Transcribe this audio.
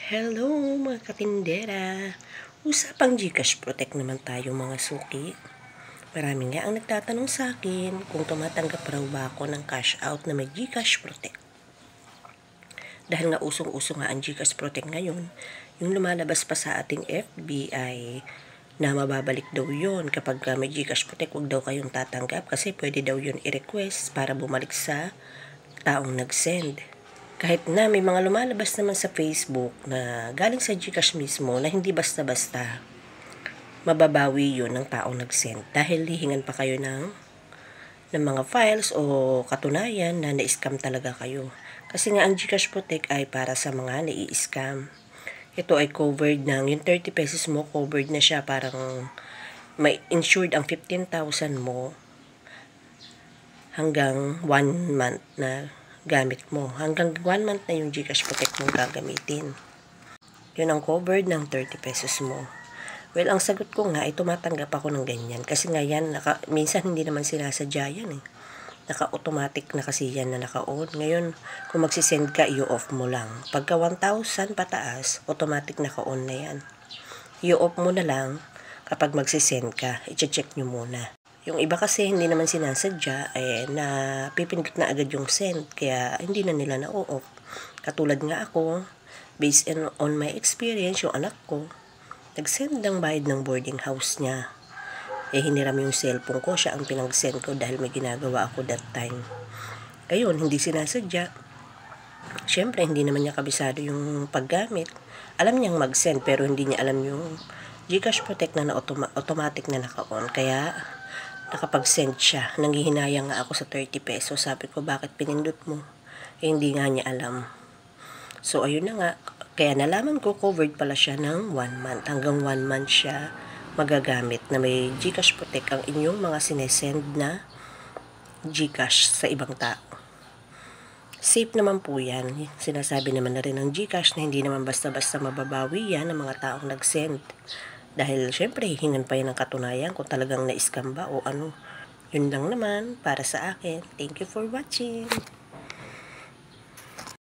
Hello mga katindera! Usapang GCash Protect naman tayo mga suki. Marami nga ang nagtatanong sa akin kung tumatanggap raw ba ako ng cash out na may GCash Protect. Dahil nga usong-uso nga ang GCash Protect ngayon, yung lumalabas pa sa ating FBI na mababalik daw yun kapag may GCash Protect, huwag daw kayong tatanggap kasi pwede daw yun i-request para bumalik sa taong nag-send. Kahit na may mga lumalabas naman sa Facebook na galing sa GCash mismo na hindi basta-basta mababawi yun ng taong nag-send dahil hihingan pa kayo ng mga files o katunayan na na-scam talaga kayo. Kasi nga ang GCash Protect ay para sa mga nai-scam. Ito ay covered ng yung 30 pesos mo, covered na siya, parang may insured ang 15,000 mo hanggang 1 month na gamit mo. Hanggang 1 month na yung GCash Protect mong gagamitin. Yun ang covered ng 30 pesos mo. Well, ang sagot ko nga ay tumatanggap ako ng ganyan. Kasi nga yan, minsan hindi naman sinasadya yan eh. Naka-automatic na kasi yan na naka-on. Ngayon, kung magsisend ka, i-off mo lang. Pagka 1,000 pataas, automatic naka-on na yan. I-off mo na lang kapag magsisend ka. I-check nyo muna. Yung iba kasi hindi naman sinasadya, na pipindot na agad yung send, kaya hindi na nila na-off. Katulad nga ako, based on my experience, yung anak ko, nag-send ng bayad ng boarding house niya. Hiniram yung cellphone ko, siya ang pinag-send ko dahil may ginagawa ako that time. Ayun, hindi sinasadya. Siyempre, hindi naman niya kabisado yung paggamit. Alam niyang mag-send, pero hindi niya alam yung GCash Protect na automatic na naka-on. Kaya, nakapag-send siya. Nanghihinayang nga ako sa 30 pesos. Sabi ko, bakit pinindot mo? Hindi nga niya alam. So, ayun na nga. Kaya nalaman ko, covered pala siya ng 1 month. Hanggang 1 month siya magagamit na may GCash Protect ang inyong mga sinesend na GCash sa ibang tao. Safe naman po yan. Sinasabi naman na rin ng GCash na hindi naman basta-basta mababawi yan ng mga taong nag-send. Dahil syempre, hingan pa yan ng katunayan kung talagang na-scam ba o ano. Yun lang naman para sa akin. Thank you for watching.